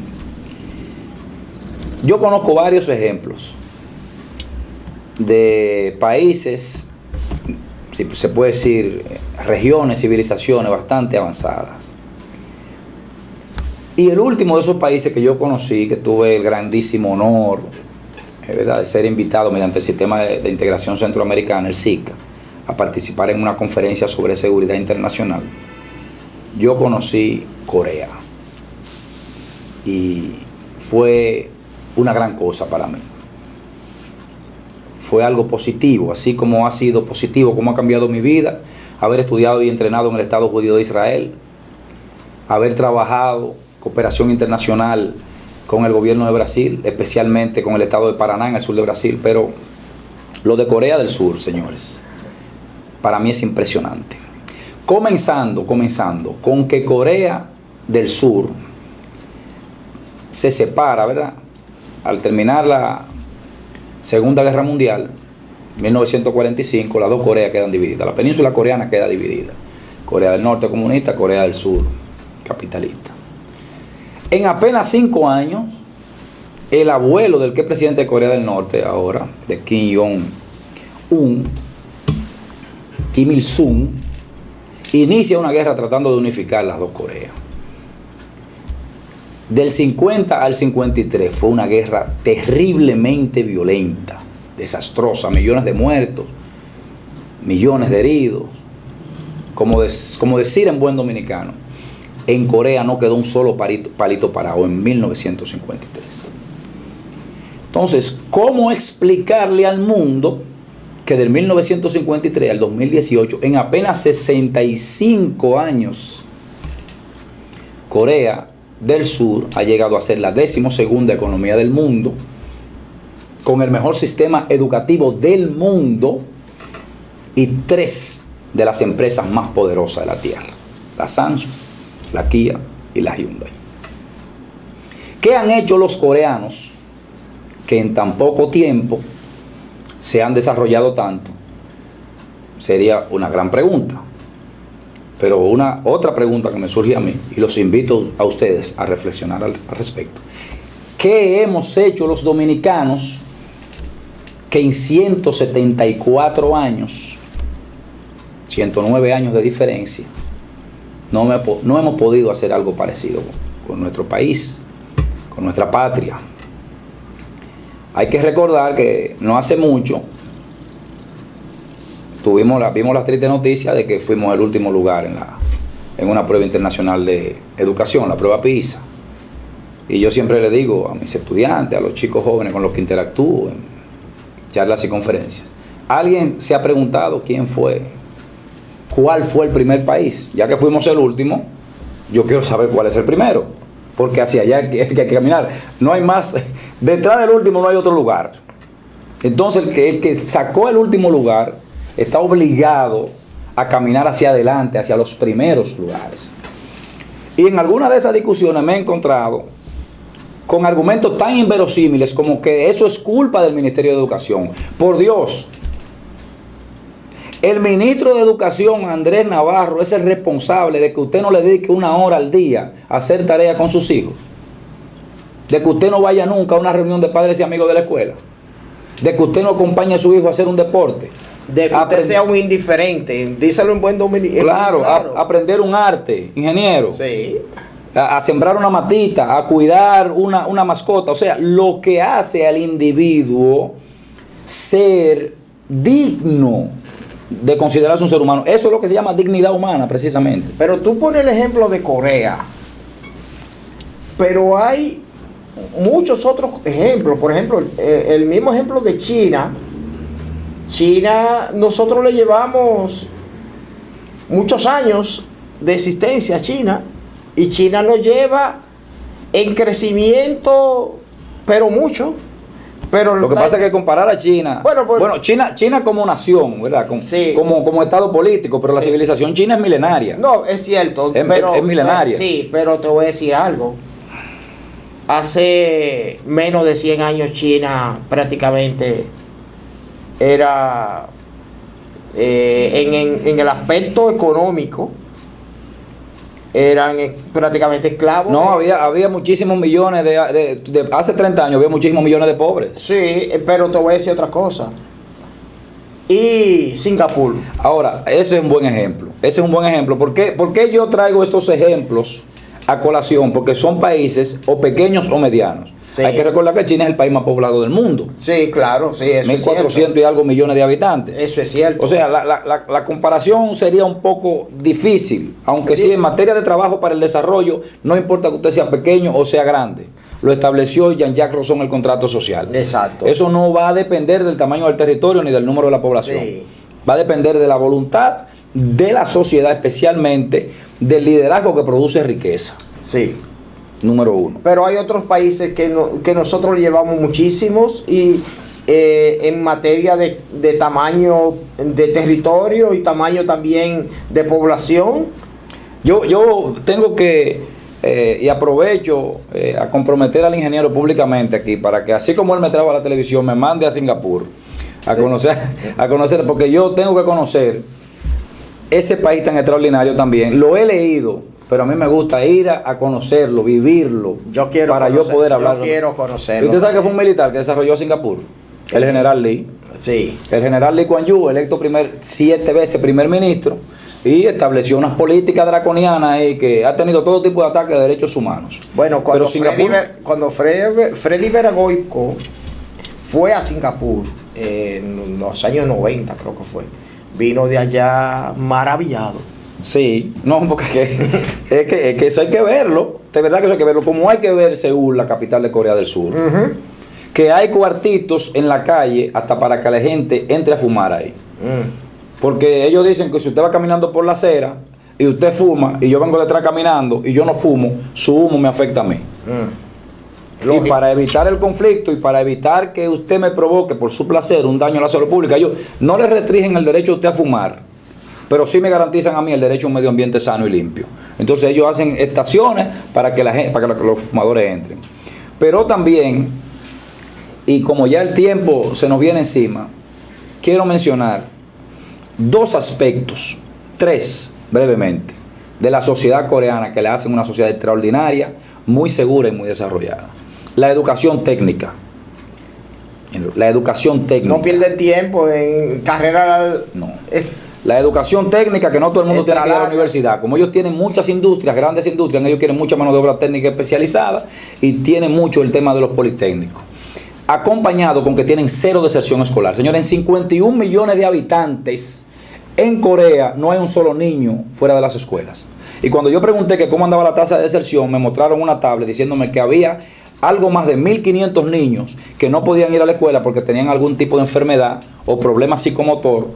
Yo conozco varios ejemplos de países, si se puede decir, regiones, civilizaciones bastante avanzadas. Y el último de esos países que yo conocí, que tuve el grandísimo honor, ¿verdad?, de ser invitado mediante el Sistema de Integración Centroamericana, el SICA, a participar en una conferencia sobre seguridad internacional, yo conocí Corea. Y fue una gran cosa para mí. Fue algo positivo, así como ha sido positivo, como ha cambiado mi vida, haber estudiado y entrenado en el Estado Judío de Israel, haber trabajado cooperación internacional con el gobierno de Brasil, especialmente con el estado de Paraná, en el sur de Brasil. Pero lo de Corea del Sur, señores, para mí es impresionante. Comenzando con que Corea del Sur se separa, ¿verdad?, al terminar la Segunda Guerra Mundial, 1945, las dos Coreas quedan divididas. La península coreana queda dividida. Corea del Norte comunista, Corea del Sur capitalista. En apenas 5 años, el abuelo del que es presidente de Corea del Norte ahora, de Kim Jong-un, Kim Il-sung, inicia una guerra tratando de unificar las dos Coreas. Del 50 al 53 fue una guerra terriblemente violenta, desastrosa, millones de muertos, millones de heridos. Como decir en buen dominicano, en Corea no quedó un solo palito parado en 1953. Entonces, ¿cómo explicarle al mundo que del 1953 al 2018, en apenas 65 años, Corea del Sur ha llegado a ser la 12ª economía del mundo, con el mejor sistema educativo del mundo y 3 de las empresas más poderosas de la Tierra: la Samsung, la Kia y la Hyundai? ¿Qué han hecho los coreanos que en tan poco tiempo se han desarrollado tanto? Sería una gran pregunta. Pero otra pregunta que me surge a mí, y los invito a ustedes a reflexionar al respecto: ¿qué hemos hecho los dominicanos que en 174 años, 109 años de diferencia, no hemos podido hacer algo parecido con nuestro país, con nuestra patria? Hay que recordar que no hace mucho vimos la triste noticia de que fuimos el último lugar en una prueba internacional de educación, la prueba PISA. Y yo siempre le digo a mis estudiantes, a los chicos jóvenes con los que interactúo en charlas y conferencias: ¿alguien se ha preguntado cuál fue el primer país? Ya que fuimos el último, yo quiero saber cuál es el primero, porque hacia allá hay que caminar. No hay más, detrás del último no hay otro lugar. Entonces el que sacó el último lugar está obligado a caminar hacia adelante, hacia los primeros lugares. Y en alguna de esas discusiones me he encontrado con argumentos tan inverosímiles como que eso es culpa del Ministerio de Educación. Por Dios, el ministro de Educación, Andrés Navarro, es el responsable de que usted no le dedique 1 hora al día a hacer tarea con sus hijos, de que usted no vaya nunca a una reunión de padres y amigos de la escuela, de que usted no acompañe a su hijo a hacer un deporte, de que usted sea un indiferente. Díselo en buen dominicano. Claro, aprender un arte, ingeniero. Sí. A sembrar una matita, a cuidar una mascota. O sea, lo que hace al individuo ser digno de considerarse un ser humano. Eso es lo que se llama dignidad humana, precisamente. Pero tú pones el ejemplo de Corea, pero hay muchos otros ejemplos. Por ejemplo, el mismo ejemplo de China. China, nosotros le llevamos muchos años de existencia a China, y China nos lleva en crecimiento, pero mucho. Pero lo que pasa es que comparar a China, bueno, China como nación, ¿verdad? Sí. Como estado político, pero la civilización china es milenaria. No, es cierto. Es milenaria. Sí, pero te voy a decir algo. Hace menos de 100 años China prácticamente era en el aspecto económico eran prácticamente esclavos. No, había muchísimos millones de hace 30 años había muchísimos millones de pobres. Sí, pero te voy a decir otra cosa. Y Singapur. Ahora, ese es un buen ejemplo. Ese es un buen ejemplo. ¿Por qué yo traigo estos ejemplos a colación? Porque son países o pequeños o medianos. Sí. Hay que recordar que China es el país más poblado del mundo. Sí, claro, sí, eso 1.400 y algo millones de habitantes. Eso es cierto. O sea, la comparación sería un poco difícil, aunque sí en materia de trabajo para el desarrollo, no importa que usted sea pequeño o sea grande. Lo estableció Jean-Jacques Rousseau en el contrato social. Exacto. Eso no va a depender del tamaño del territorio ni del número de la población. Sí. Va a depender de la voluntad de la sociedad, especialmente del liderazgo que produce riqueza. Sí. Número 1. Pero hay otros países que nosotros llevamos muchísimos y en materia de tamaño de territorio y tamaño también de población. Yo tengo que, y aprovecho a comprometer al ingeniero públicamente aquí para que, así como él me trajo a la televisión, me mande a Singapur a conocer, porque yo tengo que conocer ese país tan extraordinario también. Lo he leído, pero a mí me gusta ir a conocerlo, vivirlo, yo poder hablar. Yo quiero conocerlo. ¿Y usted sabe que fue un militar que desarrolló Singapur? El general Lee. Sí. El general Lee Kuan Yew, electo 7 veces primer ministro, y estableció unas políticas draconianas ahí que ha tenido todo tipo de ataques de derechos humanos. Bueno, cuando Freddy Veragoico fue a Singapur en los años 90, creo que fue, vino de allá maravillado. Sí, no, porque es que eso hay que verlo, de verdad que eso hay que verlo, como hay que ver Seúl, la capital de Corea del Sur, que hay cuartitos en la calle hasta para que la gente entre a fumar ahí. Porque ellos dicen que si usted va caminando por la acera y usted fuma y yo vengo detrás caminando y yo no fumo, su humo me afecta a mí. Y para evitar el conflicto y para evitar que usted me provoque por su placer un daño a la salud pública, ellos no le restringen el derecho a usted a fumar, pero sí me garantizan a mí el derecho a un medio ambiente sano y limpio. Entonces ellos hacen estaciones para que los fumadores entren. Pero también, y como ya el tiempo se nos viene encima, quiero mencionar 2 aspectos, 3 brevemente, de la sociedad coreana que le hacen una sociedad extraordinaria, muy segura y muy desarrollada. La educación técnica. La educación técnica. No pierden tiempo en carrera. No. La educación técnica, que no todo el mundo tiene que ir a la universidad. Como ellos tienen muchas industrias, grandes industrias, ellos quieren mucha mano de obra técnica especializada y tienen mucho el tema de los politécnicos. Acompañado con que tienen 0 deserción escolar. Señores, en 51 millones de habitantes, en Corea no hay un solo niño fuera de las escuelas. Y cuando yo pregunté que cómo andaba la tasa de deserción, me mostraron una tabla diciéndome que había algo más de 1.500 niños que no podían ir a la escuela porque tenían algún tipo de enfermedad o problema psicomotor,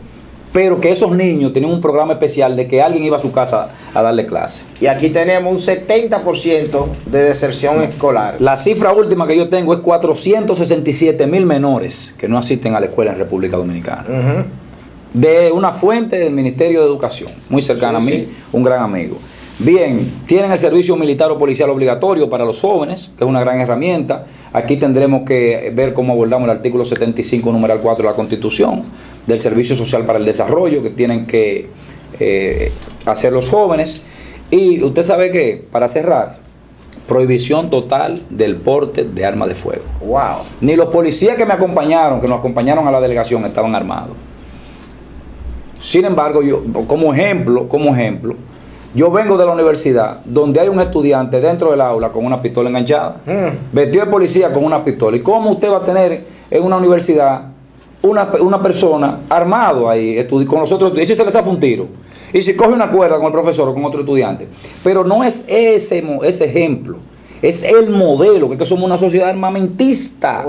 pero que esos niños tenían un programa especial de que alguien iba a su casa a darle clase. Y aquí tenemos un 70% de deserción escolar. La cifra última que yo tengo es 467,000 menores que no asisten a la escuela en República Dominicana. De una fuente del Ministerio de Educación, muy cercana a mí, un gran amigo. Bien, tienen el servicio militar o policial obligatorio para los jóvenes, que es una gran herramienta. Aquí tendremos que ver cómo abordamos el artículo 75, numeral 4 de la Constitución, del Servicio Social para el Desarrollo, que tienen que hacer los jóvenes. Y usted sabe que, para cerrar, prohibición total del porte de armas de fuego. Wow. Ni los policías que nos acompañaron a la delegación estaban armados. Sin embargo, yo, como ejemplo, yo vengo de la universidad donde hay un estudiante dentro del aula con una pistola enganchada, vestido de policía con una pistola. ¿Y cómo usted va a tener en una universidad una persona armado ahí con los otros estudiantes? Y si se les hace un tiro, y si coge una cuerda con el profesor o con otro estudiante. Pero no es ese ejemplo, es el modelo, que somos una sociedad armamentista.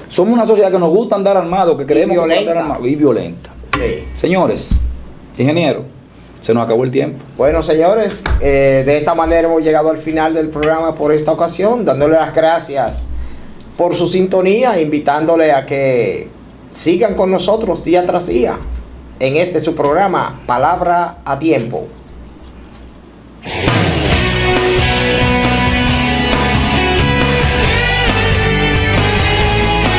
Somos una sociedad que nos gusta andar armados, que creemos que andar armados y violenta. Sí. Señores, ingenieros, se nos acabó el tiempo. Bueno, señores, de esta manera hemos llegado al final del programa por esta ocasión, dándole las gracias por su sintonía, invitándole a que sigan con nosotros día tras día en su programa Palabra a Tiempo.